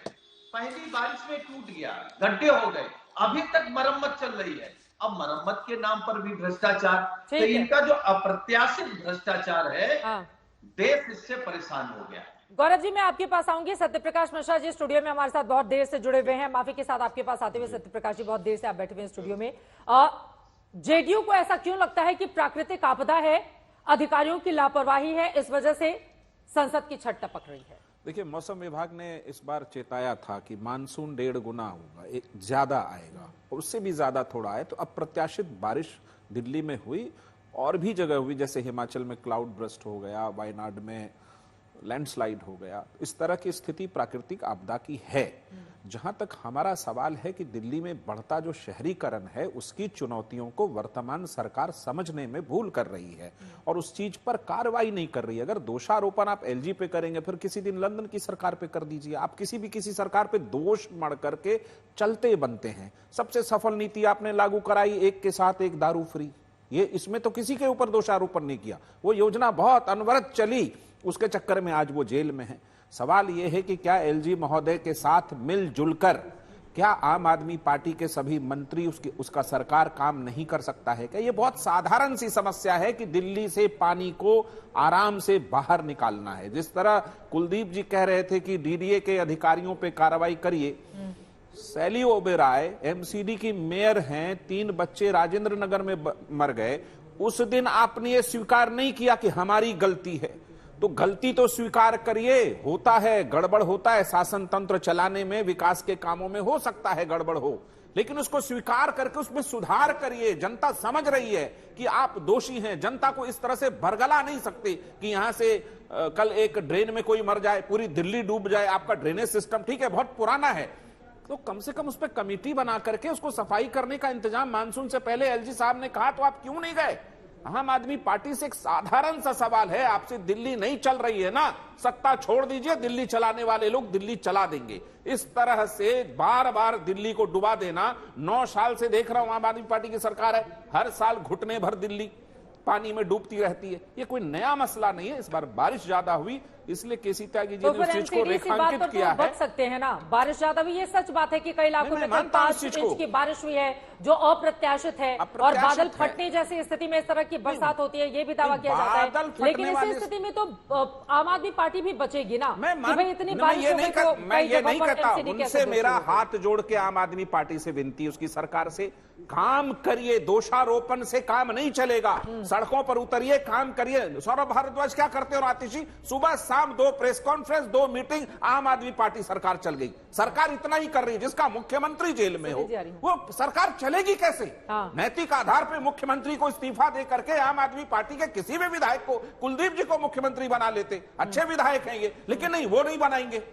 पहली बारिश में टूट गया, गड्ढे हो गए, अभी तक मरम्मत चल रही है। अब मरम्मत के नाम पर भी भ्रष्टाचार, तो इनका जो अप्रत्याशित भ्रष्टाचार है, देश इससे परेशान हो गया। गौरव जी, मैं आपके पास आऊंगी। सत्यप्रकाश मिश्रा जी स्टूडियो में हमारे साथ बहुत देर से जुड़े हुए हैं। माफी के साथ आपके पास आते हुए सत्यप्रकाश जी, बहुत देर से आप बैठे हुए हैं स्टूडियो में। जेडीयू को ऐसा क्यों लगता है कि प्राकृतिक आपदा है, अधिकारियों की लापरवाही है, इस वजह से संसद की छत टपक रही है? देखिए, मौसम विभाग ने इस बार चेताया था कि मानसून 1.5 गुना होगा, ज्यादा आएगा, उससे भी ज्यादा थोड़ा आए। तो अप्रत्याशित बारिश दिल्ली में हुई और भी जगह हुई, जैसे हिमाचल में क्लाउड बर्स्ट हो गया, वायनाड में लैंडस्लाइड हो गया। इस तरह की स्थिति प्राकृतिक आपदा की है। जहां तक हमारा सवाल है कि दिल्ली में बढ़ता जो शहरीकरण है, उसकी चुनौतियों को वर्तमान सरकार समझने में भूल कर रही है और उस चीज पर कार्रवाई नहीं कर रही है। अगर दोषारोपण आप एलजी पे करेंगे, फिर किसी दिन लंदन की सरकार पे कर दीजिए। आप किसी सरकार पे दोष मढ़ करके चलते बनते हैं। सबसे सफल नीति आपने लागू कराई, एक के साथ एक दारू फ्री। ये इसमें तो किसी के ऊपर दोषारोपण नहीं किया, वो योजना बहुत अनवरत चली, उसके चक्कर में आज वो जेल में है। सवाल यह है कि क्या एलजी महोदय के साथ मिलजुल कर क्या आम आदमी पार्टी के सभी मंत्री उसका सरकार काम नहीं कर सकता है क्या? ये बहुत साधारण सी समस्या है कि दिल्ली से पानी को आराम से बाहर निकालना है। जिस तरह कुलदीप जी कह रहे थे कि डीडीए के अधिकारियों पे कार्रवाई करिए, सैली ओबेरॉय एमसीडी की मेयर हैं, 3 बच्चे राजेंद्र नगर में मर गए, उस दिन आपने ये स्वीकार नहीं किया कि हमारी गलती है। तो गलती तो स्वीकार करिए, होता है, गड़बड़ होता है, शासन तंत्र चलाने में, विकास के कामों में हो सकता है गड़बड़ हो, लेकिन उसको स्वीकार करके उसमें सुधार करिए। जनता समझ रही है कि आप दोषी हैं। जनता को इस तरह से भरगला नहीं सकते कि यहां से कल एक ड्रेन में कोई मर जाए, पूरी दिल्ली डूब जाए। आपका ड्रेनेज सिस्टम ठीक है, बहुत पुराना है, तो कम से कम उस पर कमेटी बना करके उसको सफाई करने का इंतजाम मानसून से पहले एलजी साहब ने कहा, तो आप क्यों नहीं गए? आम आदमी पार्टी से एक साधारण सा सवाल है आपसे, दिल्ली नहीं चल रही है ना, सत्ता छोड़ दीजिए, दिल्ली चलाने वाले लोग दिल्ली चला देंगे। इस तरह से बार बार दिल्ली को डुबा देना, 9 साल से देख रहा हूं आम आदमी पार्टी की सरकार है, हर साल घुटने भर दिल्ली पानी में डूबती रहती है। ये कोई नया मसला नहीं है। इस बार बारिश ज्यादा हुई, इसलिए केसी त्यागी जी ने उस चीज को रेखांकित किया है। बच सकते हैं ना, बारिश ज्यादा हुई, ये सच बात है कि कई इलाकों में 5 इंच की बारिश हुई है जो अप्रत्याशित है, और बादल फटने जैसी स्थिति में इस तरह की बरसात होती है, ये भी दावा किया जाता है। लेकिन इस स्थिति में तो आम आदमी पार्टी भी बचेगी ना, कि भाई इतनी बारिश हो गई तो मैं ये नहीं कहता। उनसे मेरा हाथ जोड़ के आम आदमी पार्टी से विनती, उसकी सरकार से, काम करिए, दोषारोपण से काम नहीं चलेगा। सड़कों पर उतरिए, काम करिए। सौरभ भारद्वाज क्या करते हो आतिशी? सुबह शाम 2 प्रेस कॉन्फ्रेंस, 2 मीटिंग, आम आदमी पार्टी सरकार चल गई। सरकार इतना ही कर रही है, जिसका मुख्यमंत्री जेल में हो, वो सरकार चलेगी कैसे? नैतिक आधार पर मुख्यमंत्री को इस्तीफा दे करके आम आदमी पार्टी के किसी भी विधायक को, कुलदीप जी को मुख्यमंत्री बना लेते। अच्छे विधायक हैं ये, लेकिन नहीं, वो नहीं बनाएंगे।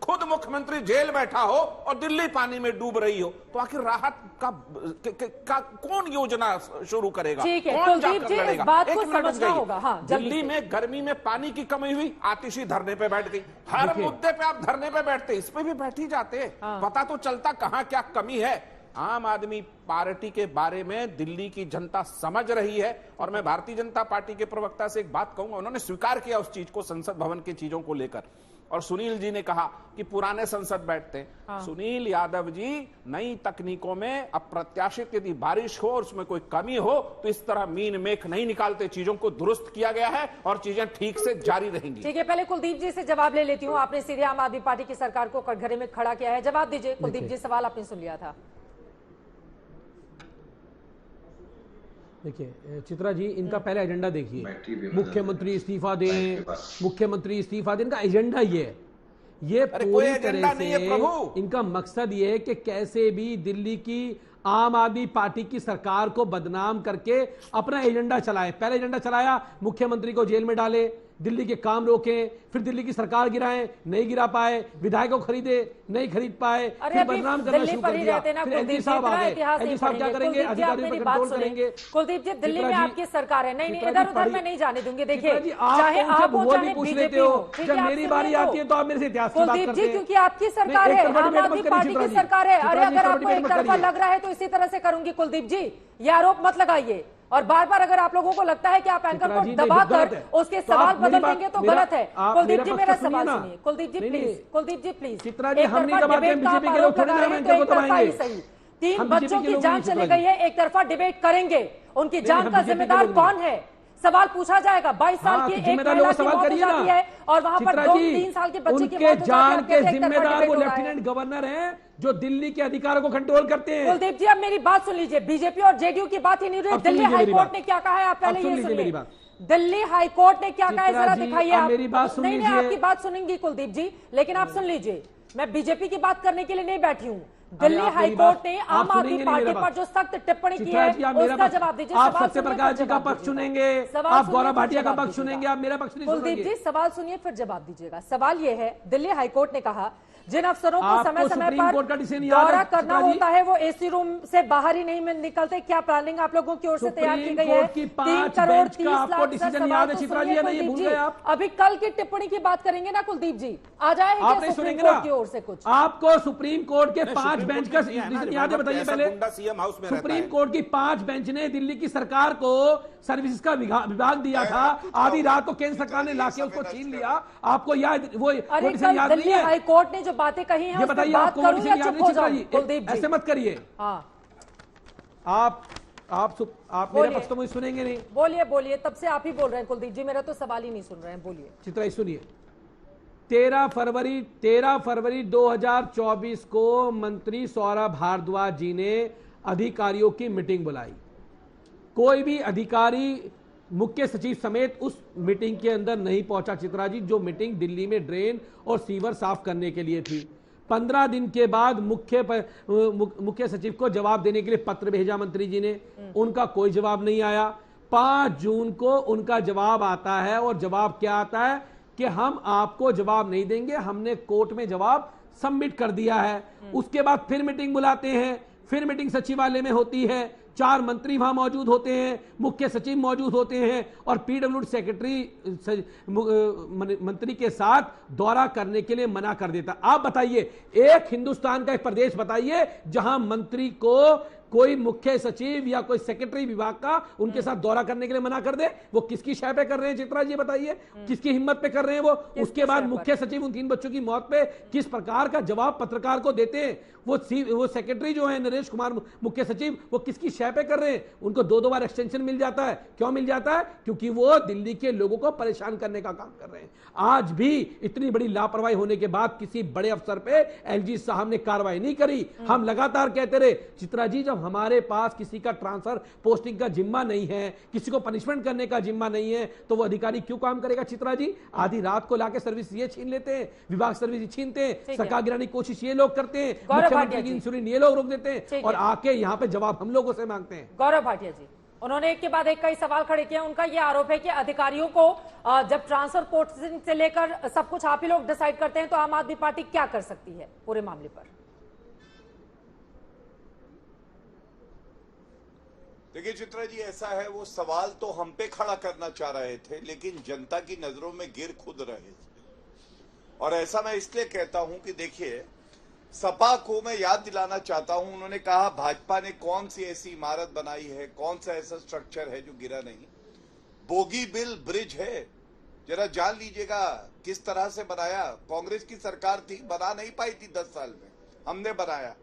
खुद मुख्यमंत्री जेल बैठा हो और दिल्ली पानी में डूब रही हो, तो आखिर राहत का कौन योजना शुरू करेगा? कौन जाकर लड़ेगा? एक मिनट होगा। हाँ, दिल्ली में गर्मी में पानी की कमी हुई, आतिशी धरने पे बैठ गई। हर मुद्दे पे आप धरने पे बैठते, इस पे भी बैठ ही जाते। पता तो चलता कहां क्या कमी है। आम आदमी पार्टी के बारे में दिल्ली की जनता समझ रही है, और मैं भारतीय जनता पार्टी के प्रवक्ता से एक बात कहूंगा, उन्होंने स्वीकार किया उस चीज को, संसद भवन की चीजों को लेकर। और सुनील जी ने कहा कि पुराने संसद बैठते हैं। सुनील यादव जी, नई तकनीकों में अप्रत्याशित यदि बारिश हो और उसमें कोई कमी हो, तो इस तरह मीन मेख नहीं निकालते, चीजों को दुरुस्त किया गया है और चीजें ठीक से जारी रहेंगी। ठीक है, पहले कुलदीप जी से जवाब ले लेती हूँ। आपने सीधे आम आदमी पार्टी की सरकार को कटघरे में खड़ा किया है, जवाब दीजिए। कुलदीप जी, सवाल आपने सुन लिया था। देखिए चित्रा जी, इनका पहले एजेंडा देखिए। मुख्यमंत्री इस्तीफा दें, मुख्यमंत्री इस्तीफा दें, इनका एजेंडा ये पूरी तरह से इनका मकसद ये है कि कैसे भी दिल्ली की आम आदमी पार्टी की सरकार को बदनाम करके अपना एजेंडा चलाए। पहले एजेंडा चलाया, मुख्यमंत्री को जेल में डाले, दिल्ली के काम रोकें, फिर दिल्ली की सरकार गिराएं, नहीं गिरा पाए, विधायकों खरीदे, नहीं खरीद पाए, फिर बदनाम करना शुरू कर दिया। फिर एलजी साहब आ गए, एलजी साहब क्या करेंगे? अधिकारियों पर कंट्रोल करेंगे। कुलदीप जी, दिल्ली में आपकी सरकार है, नहीं इधर उधर मैं नहीं जाने दूंगी। देखिए, चाहे आप भूगोल भी पूछ लेते हो, जब मेरी बारी आती है तो आप मेरे से इतिहास की बात करते हैं। क्योंकि आपकी सरकार है, आम आदमी पार्टी की सरकार है। अरे अगर आपको एक तरफा लग रहा है तो इसी तरह से करूंगी कुलदीप जी, ये आरोप मत लगाइए। और बार बार अगर आप लोगों को लगता है कि आप एंकर को दबाकर उसके सवाल बदल देंगे तो गलत है। कुलदीप जी मेरा सवाल सुनिए। Kuldeep ji please, Kuldeep ji please. चित्रा जी, हम नहीं दबाते हैं, बीजेपी के लोग थोड़ी ना एंकर को दबाएंगे। सही, 3 बच्चों की जान चली गई है, एक तरफा डिबेट करेंगे। उनकी जान का जिम्मेदार कौन है? सवाल पूछा जाएगा। 22 साल की एक महिला की मौत हो जाती है और वहां पर 2-3 साल के बच्चे की मौत हो जान जाती है। के जिम्मेदार वो लेफ्टिनेंट गवर्नर हैं जो दिल्ली के अधिकारों को कंट्रोल करते हैं। कुलदीप जी अब मेरी बात सुन लीजिए। बीजेपी और जेडीयू की बात ही नहीं रही। दिल्ली हाईकोर्ट ने क्या कहा है आप पहले ये सुनिए। दिल्ली हाईकोर्ट ने क्या कहा है जरा दिखाइए आप। मेरी बात सुन लीजिए। नहीं, आपकी बात सुनेंगी कुलदीप जी, लेकिन आप सुन लीजिए। मैं बीजेपी की बात करने के लिए नहीं बैठी हूँ। दिल्ली हाईकोर्ट ने आम आदमी पार्टी पर जो सख्त टिप्पणी की है उसका जवाब दीजिए। आप सत्यप्रकाश जी का पक्ष सुनेंगे, आप गौरव भाटिया का पक्ष सुनेंगे, आप मेरा पक्ष नहीं सुनेंगे। कुलदीप जी सवाल सुनिए फिर जवाब दीजिएगा। सवाल ये है, दिल्ली हाईकोर्ट ने कहा जिन अफसरों को समय समय पर दौरा करना होता है वो एसी रूम से बाहर ही नहीं निकलते, क्या प्लानिंग आप लोगों की ओर से तैयार की गई है? 3 करोड़ 30 लाख डिसीजन याद है चित्रा जी? नहीं भूल गए आप? अभी कल की टिप्पणी की बात करेंगे ना कुलदीप जी, आ जाएगा सुप्रीम कोर्ट की ओर से कुछ? आपको सुप्रीम कोर्ट के 5 बेंच का डिसीजन याद है? बताइए पहले। सुप्रीम कोर्ट की 5 बेंच ने दिल्ली की सरकार को सर्विसेज का विभाग दिया था, आधी रात को केंद्र सरकार ने लाके उसको छीन लिया। आपको याद वो डिसीजन याद नहीं है? हाईकोर्ट ने जो बातें कही हैं, ये बताइए आपको वो डिसीजन याद नहीं? चित्रा जी ऐसे मत करिए। आप मेरे पक्ष तो मुझे सुनेंगे नहीं। बोलिए बोलिए, तब से आप ही बोल रहे हैं कुलदीप जी, मेरा तो सवाल ही नहीं सुन रहे हैं। बोलिए। चित्रा सुनिए। 13 फरवरी 2024 को मंत्री सौरभ भारद्वाज जी ने अधिकारियों की मीटिंग बुलाई। कोई भी अधिकारी मुख्य सचिव समेत उस मीटिंग के अंदर नहीं पहुंचा चित्रा जी, जो मीटिंग दिल्ली में ड्रेन और सीवर साफ करने के लिए थी। 15 दिन के बाद मुख्य सचिव को जवाब देने के लिए पत्र भेजा मंत्री जी ने, उनका कोई जवाब नहीं आया। 5 जून को उनका जवाब आता है और जवाब क्या आता है कि हम आपको जवाब नहीं देंगे, हमने कोर्ट में जवाब सबमिट कर दिया है। उसके बाद फिर मीटिंग बुलाते हैं, फिर मीटिंग सचिवालय में होती है, 4 मंत्री वहां मौजूद होते हैं, मुख्य सचिव मौजूद होते हैं और पीडब्ल्यूडी सेक्रेटरी मंत्री के साथ दौरा करने के लिए मना कर देता। आप बताइए, एक हिंदुस्तान का एक प्रदेश बताइए जहां मंत्री को कोई मुख्य सचिव या कोई सेक्रेटरी विभाग का उनके साथ दौरा करने के लिए मना कर दे। वो किसकी शय पे कर रहे हैं चित्रा जी बताइए? किसकी हिम्मत पे कर रहे हैं वो? उसके बाद मुख्य सचिव उन 3 बच्चों की मौत पे किस प्रकार का जवाब पत्रकार को देते हैं? वो सेक्रेटरी जो है नरेश कुमार मुख्य सचिव, वो किसकी शय पे कर रहे हैं? उनको 2 बार एक्सटेंशन मिल जाता है। क्यों मिल जाता है? क्योंकि वो दिल्ली के लोगों को परेशान करने का काम कर रहे हैं। आज भी इतनी बड़ी लापरवाही होने के बाद किसी बड़े अफसर पे एलजी साहब ने कार्रवाई नहीं करी। हम लगातार कहते रहे चित्रा जी, जब हमारे पास किसी का ट्रांसफर पोस्टिंग का जिम्मा नहीं है, किसी को पनिशमेंट करने का जिम्मा नहीं है, तो वो अधिकारी क्यों काम करेगा चित्रा जी? आधी रात को लाके सर्विस ये छीन लेते हैं, विभाग सर्विस छीनते हैं, सरकार गिराने की कोशिश ये लोग करते हैं, मुख्यमंत्री की इंश्योरेंस ये लोग रोक देते हैं और आके यहाँ पे जवाब हम लोगों से मांगते हैं। गौरव भाटिया जी, उन्होंने एक के बाद एक कई सवाल खड़े किए। उनका यह आरोप है कि अधिकारियों को जब ट्रांसफर पोस्टिंग से लेकर सब कुछ आप ही लोग डिसाइड करते हैं, तो आम आदमी पार्टी क्या कर सकती है पूरे मामले पर? देखिए चित्रा जी, ऐसा है, वो सवाल तो हम पे खड़ा करना चाह रहे थे, लेकिन जनता की नजरों में गिर खुद रहे थे। और ऐसा मैं इसलिए कहता हूं कि देखिए, सपा को मैं याद दिलाना चाहता हूं, उन्होंने कहा भाजपा ने कौन सी ऐसी इमारत बनाई है, कौन सा ऐसा स्ट्रक्चर है जो गिरा नहीं? बोगीबिल ब्रिज है, जरा जान लीजिएगा किस तरह से बनाया। कांग्रेस की सरकार थी, बना नहीं पाई थी 10 साल में, हमने बनाया।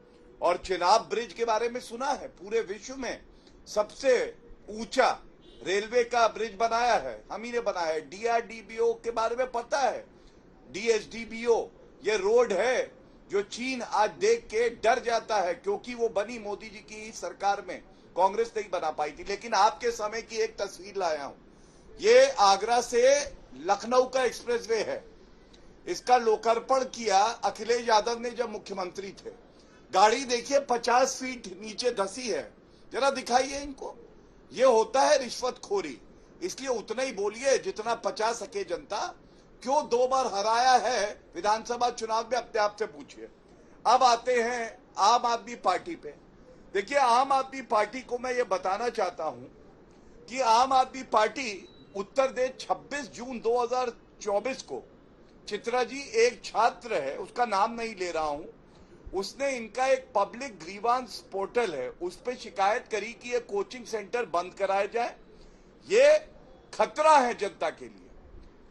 और चिनाब ब्रिज के बारे में सुना है, पूरे विश्व में सबसे ऊंचा रेलवे का ब्रिज बनाया है, हम ही ने बनाया है। DRDBO के बारे में पता है, DSDBO ये रोड है जो चीन आज देख के डर जाता है, क्योंकि वो बनी मोदी जी की सरकार में, कांग्रेस नहीं बना पाई थी। लेकिन आपके समय की एक तस्वीर लाया हूं, ये आगरा से लखनऊ का एक्सप्रेसवे है, इसका लोकार्पण किया अखिलेश यादव ने जब मुख्यमंत्री थे। गाड़ी देखिए 50 फीट नीचे धसी है, जरा दिखाइए इनको। ये होता है रिश्वतखोरी। इसलिए उतना ही बोलिए जितना 50 सके जनता। क्यों 2 बार हराया है विधानसभा चुनाव में, अपने आप से पूछिए। अब आते हैं आम आदमी पार्टी पे। देखिए, आम आदमी पार्टी को मैं ये बताना चाहता हूं कि आम आदमी पार्टी उत्तर दे 26 जून 2024 को, चित्रा जी, एक छात्र है, उसका नाम नहीं ले रहा हूं, उसने इनका एक पब्लिक ग्रीवांस पोर्टल है, उस पर शिकायत करी कि ये कोचिंग सेंटर बंद कराए जाए, ये खतरा है जनता के लिए।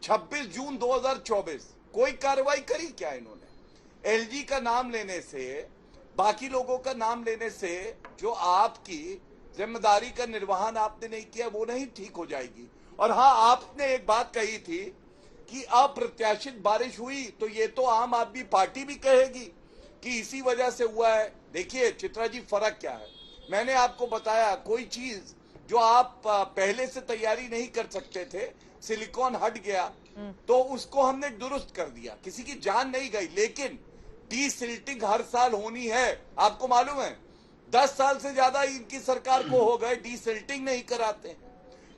26 जून 2024 कोई कार्रवाई करी क्या इन्होंने? एलजी का नाम लेने से, बाकी लोगों का नाम लेने से जो आपकी जिम्मेदारी का निर्वहन आपने नहीं किया वो नहीं ठीक हो जाएगी। और हाँ, आपने एक बात कही थी कि अप्रत्याशित बारिश हुई, तो ये तो आम आदमी पार्टी भी कहेगी कि इसी वजह से हुआ है। देखिए चित्रा जी, फर्क क्या है, मैंने आपको बताया, कोई चीज जो आप पहले से तैयारी नहीं कर सकते थे, सिलिकॉन हट गया तो उसको हमने दुरुस्त कर दिया, किसी की जान नहीं गई। लेकिन डीसिल्टिंग हर साल होनी है, आपको मालूम है 10 साल से ज्यादा इनकी सरकार को हो गए, डीसिल्टिंग नहीं कराते।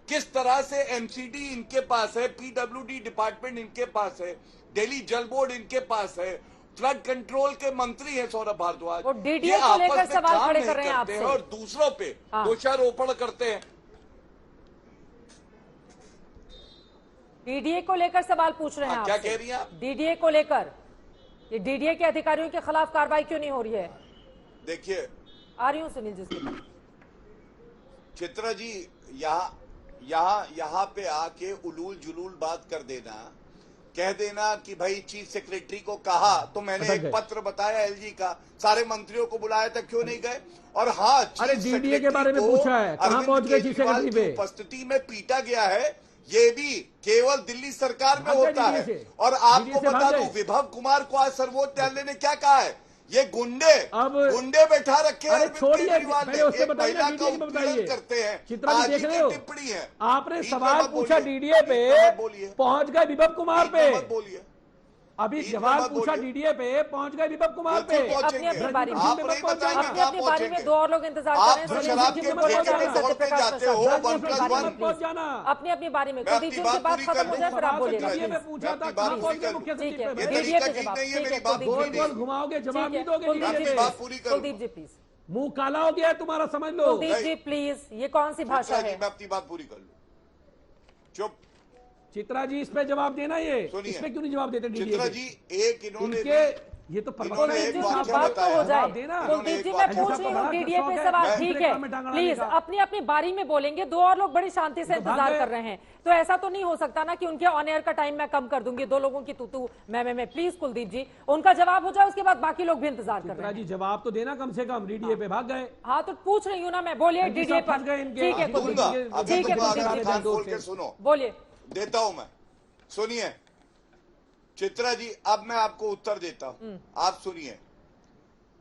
किस तरह से एमसीडी इनके पास है, पीडब्ल्यूडी डिपार्टमेंट इनके पास है, दिल्ली जल बोर्ड इनके पास है, फ्लड कंट्रोल के मंत्री हैं सौरभ भारद्वाज, डीडीए को लेकर सवाल खड़े कर रहे हैं आपसे और दूसरों पे दोषारोपण करते हैं। डीडीए को लेकर सवाल पूछ रहे हैं क्या आपसे। कह रही हैं आप? डीडीए को लेकर, ये डीडीए के अधिकारियों के खिलाफ कार्रवाई क्यों नहीं हो रही है? देखिए आ रही हूं सुनील जी, चित्रा जी, यहाँ पे आके उलूल जुलूल बात कर देना, कह देना कि भाई चीफ सेक्रेटरी को कहा, तो मैंने एक पत्र बताया एलजी का, सारे मंत्रियों को बुलाया था, क्यों नहीं गए? और हाँ, अरे डीडीए के बारे में पूछा है, कहां पहुंच गए चीफ सेक्रेटरी पे? उपस्थिति में पीटा गया है, ये भी केवल दिल्ली सरकार में होता है। और आपको बता दूं, विभव कुमार को आज सर्वोच्च न्यायालय ने क्या कहा है, ये गुंडे बैठा रखे हैं, महिला का उत्पीड़न करते हैं। चित्रा जी देख रहे हो, टिप्पणी है, आपने सवाल पूछा डीडीए पे, पहुंच गए विभव कुमार पे। बोलिए, अभी सवाल पूछा डीडीए पे, पहुंच गए विभव कुमार पे। अपनी अपनी बारी में दो और लोग इंतजार आप कर रहे हैं। शराब के ठेके पे दौड़ते जाते हो, 1+1 पहुंच जाना। अपनी अपनी बारी में कुलदीप जी की बात खत्म हो जाए फिर आप बोलिए। डीडीए में पूछा था, कहां पहुंच गए मुख्य सचिव पे? डीडीए पे जवाब, ठीक है गोल गोल घुमाओगे, जवाब नहीं दोगे डीडीए पे। कुलदीप जी प्लीज, मुंह काला हो गया है तुम्हारा, समझ लो। कुलदीप जी प्लीज, ये कौन सी भाषा है? मैं अपनी बात पूरी कर लूं, चुप। चित्रा जी इस पे जवाब देना, ये इस पे क्यों नहीं जवाब देते डीडीए? चित्रा जी, एक इन्होंने ये तो बात तो हो जाए। कुलदीप जी मैं पूछ रही हूँ डीडीए पे सवाल, ठीक है प्लीज अपनी अपनी बारी में बोलेंगे। दो और लोग बड़ी शांति से इंतजार कर रहे हैं, तो ऐसा तो नहीं हो सकता ना कि उनके ऑन एयर का टाइम मैं कम कर दूंगी, दो लोगों की तू मैं। प्लीज कुलदीप जी, उनका जवाब हो जाए, उसके बाद बाकी लोग भी इंतजार कर रहे हैं। जी जवाब तो देना कम से कम, डीडीए पे भाग गए। हाँ तो पूछ रही हूँ ना मैं, बोलिए डीडीए पर। ठीक है कुलदीप जी, सुनो, बोलिए। देता हूं मैं, सुनिए चित्रा जी, अब मैं आपको उत्तर देता हूं, आप सुनिए।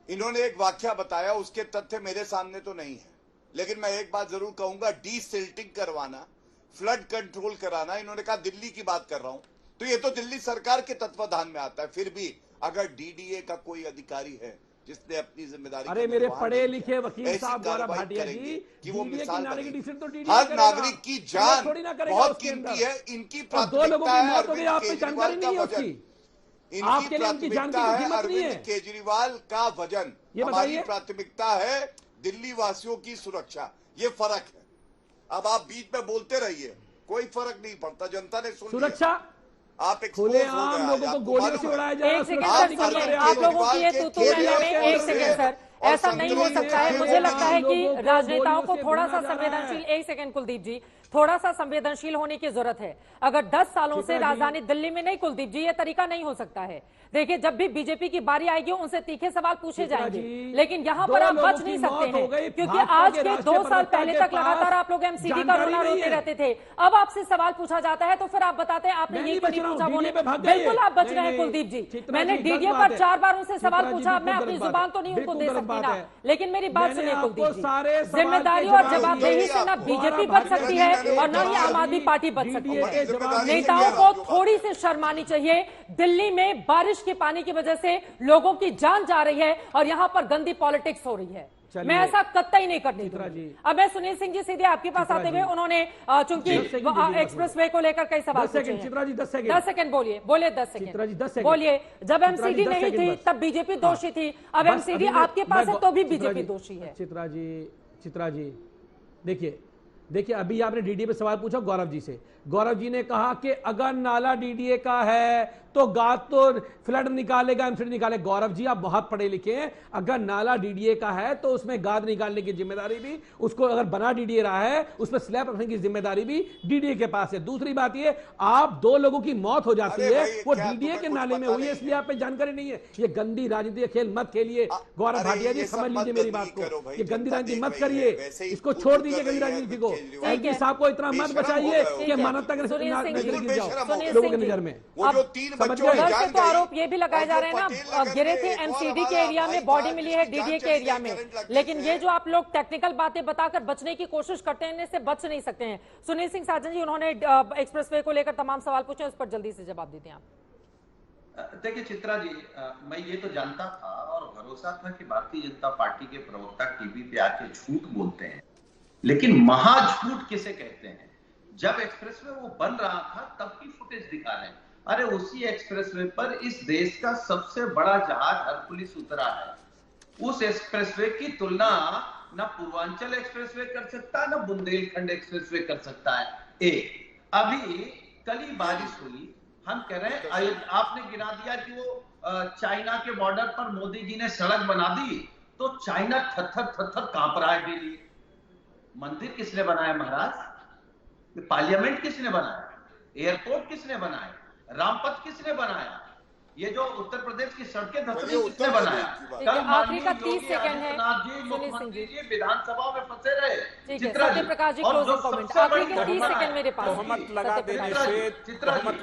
इन्होंने एक वाकया बताया, उसके तथ्य मेरे सामने तो नहीं है, लेकिन मैं एक बात जरूर कहूंगा, डीसिल्टिंग करवाना, फ्लड कंट्रोल कराना, इन्होंने कहा दिल्ली की बात कर रहा हूं, तो ये तो दिल्ली सरकार के तत्वाधान में आता है। फिर भी अगर डीडीए का कोई अधिकारी है जिसने अपनी जिम्मेदारी, अरे मेरे पढ़े लिखे वकील साहब द्वारा भाटिया जी, कि वो मिसाल तो हर नागरिक की जान बहुत कीमती है, इनकी प्राथमिकता है अरविंद केजरीवाल का वजन, हमारी प्राथमिकता है दिल्ली वासियों की सुरक्षा। ये फर्क है। अब आप बीच में बोलते रहिए, कोई फर्क नहीं पड़ता, जनता ने सुन सुरक्षा। आप खुले आम लोगों को गोलियों से उड़ाया जा रहा है। एक सेकंड, आप लोगों की ये तू एक सेकंड सर, ऐसा नहीं हो सकता है। मुझे लगता है कि राजनेताओं को थोड़ा सा संवेदनशील, एक सेकंड कुलदीप जी, थोड़ा सा संवेदनशील होने की जरूरत है। अगर 10 सालों से राजधानी दिल्ली में नहीं, कुलदीप जी ये तरीका नहीं हो सकता है। देखिए जब भी बीजेपी की बारी आएगी उनसे तीखे सवाल पूछे जाएंगे, लेकिन यहाँ पर आप बच नहीं सकते हैं, क्योंकि आज के 2 साल पहले तक लगातार आप लोग एमसीडी का रोना रोते रहते थे। अब आपसे सवाल पूछा जाता है तो फिर आप बताते हैं आपने ये क्यों नहीं पूछा, बोले बिल्कुल आप बच रहे हैं कुलदीप जी। मैंने डीडीए पर 4 बार उनसे सवाल पूछा, मैं अपनी जुबान तो नहीं उनको दे सकती ना, लेकिन मेरी बात सुनिए कुलदीप जी, जिम्मेदारी और जवाबदेही से ना बीजेपी बच सकती है और न ही आम आदमी पार्टी बच सकती है। नेताओं को थोड़ी सी शर्म आनी चाहिए। दिल्ली में बारिश के पानी की वजह से लोगों की जान जा रही है और यहां पर गंदी पॉलिटिक्स हो रही है। मैं ऐसा कतई नहीं करने दूंगी। अब मैं सुनील सिंह जी सीधे आपके पास आते हुए, उन्होंने चूंकि एक्सप्रेसवे को लेकर कई सवाल पूछे हैं। 10 सेकंड बोलिए 10 सेकंड बोलिए। जब एमसीडी नहीं थी तब बीजेपी दोषी थी, अब एमसीडी आपके पास है तो भी बीजेपी दोषी है। चित्रा जी देखिए, देखिए अभी आपने डीडीए पे सवाल पूछा गौरव जी से, गौरव जी ने कहा कि अगर नाला डीडीए का है तो गाद तो फ्लड निकालेगा, एमसीडी निकालेगा। गौरव जी आप बहुत पढ़े लिखे हैं, अगर नाला डीडीए का है तो उसमें गाद निकालने की जिम्मेदारी भी उसको, अगर बना डीडीए रहा है उसमें स्लैब रखने की जिम्मेदारी भी डीडीए के पास है। दूसरी बात ये, आप 2 लोगों की मौत हो जाती है वो डीडीए के नाले में हुई है, इसलिए आप पे जानकारी नहीं है। ये गंदी राजनीति खेल मत खेलिए गौरव भाटिया जी, समझ लीजिए मेरी बात को, ये गंदी राजनीति मत करिए, इसको छोड़ दीजिए गंदी राजनीति को। एलजी साहब को इतना मत बचाइए कि मानवता के गिर जाओ लोगों के नजर में। तो आरोप ये भी लगाए जा रहे हैं ना, गिरे थे एमसीडी के एरिया में, बॉडी मिली है डीडीए के एरिया में, लेकिन ये जो आप लोग टेक्निकल बातें बताकर बचने की कोशिश करते हैं इससे बच नहीं सकते हैं। सुनील सिंह साजन जी, उन्होंने एक्सप्रेसवे को लेकर तमाम सवाल पूछे, उस पर जल्दी से जवाब देते हैं आप। देखिए चित्रा जी, मैं ये तो जानता था और भरोसा था कि भारतीय जनता पार्टी के प्रवक्ता टीवी पे आके झूठ बोलते हैं, लेकिन महाझूठ किसे कहते हैं? जब एक्सप्रेसवे वो बन रहा था तब की फुटेज दिखा रहे हैं। अरे उसी एक्सप्रेसवे पर इस देश का सबसे बड़ा जहाज हरकुलिस उतरा है। उस एक्सप्रेसवे की तुलना ना पूर्वांचल एक्सप्रेसवे कर सकता है ना बुंदेलखंड एक्सप्रेसवे कर सकता है। अभी कल ही बारिश हुई, हम कह रहे हैं आपने गिना दिया कि वो चाइना के बॉर्डर पर मोदी जी ने सड़क बना दी तो चाइना थर-थर कांप रहा है डेली। मंदिर किसने बनाया महाराज? पार्लियामेंट किसने बनाया? एयरपोर्ट किसने बनाया? रामपथ किसने बनाया? ये जो उत्तर प्रदेश की सड़कें धंसती किसने बनाया? कल आखिरी का 30 सेकंड है, मुख्यमंत्री जी विधानसभा में फंसे रहे। ठीक है, सत्यप्रकाश जी क्लोजिंग कमेंट, आखिरी के 30 सेकंड मेरे पास। तोहमत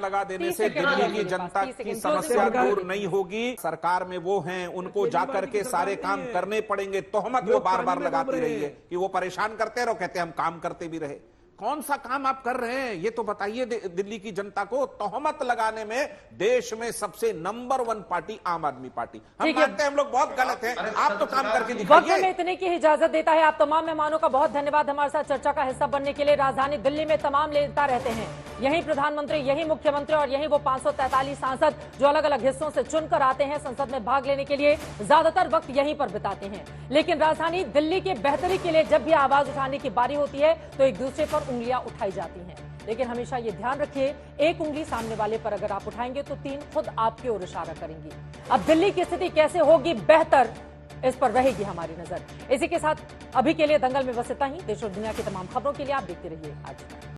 लगा देने से दिल्ली की जनता की समस्या दूर नहीं होगी। सरकार में वो हैं, उनको जाकर के सारे काम करने पड़ेंगे। तोहमत वो बार बार लगाती रही है कि वो परेशान करते रहो, कहते हम काम करते भी रहे। कौन सा काम आप कर रहे हैं ये तो बताइए दिल्ली की जनता को। तोहमत लगाने में देश में सबसे नंबर 1 पार्टी आम आदमी पार्टी। हम मानते हैं हम लोग बहुत गलत हैं, आप तो काम करके दिखाइए। वक्त में इतने की इजाजत देता है। आप तमाम मेहमानों का बहुत धन्यवाद हमारे साथ चर्चा का हिस्सा बनने के लिए। राजधानी दिल्ली में तमाम नेता रहते हैं, यही प्रधानमंत्री, यही मुख्यमंत्री और यही वो 543 सांसद जो अलग अलग हिस्सों से चुनकर आते हैं संसद में भाग लेने के लिए, ज्यादातर वक्त यहीं पर बिताते हैं। लेकिन राजधानी दिल्ली की बेहतरी के लिए जब भी आवाज उठाने की बारी होती है तो एक दूसरे पर उंगलियां उठाई जाती हैं। लेकिन हमेशा ये ध्यान रखिए, एक उंगली सामने वाले पर अगर आप उठाएंगे तो 3 खुद आपकी ओर इशारा करेंगी। अब दिल्ली की स्थिति कैसे होगी बेहतर, इस पर रहेगी हमारी नजर। इसी के साथ अभी के लिए दंगल में बस इतना ही। देश और दुनिया की तमाम खबरों के लिए आप देखते रहिए आज तक।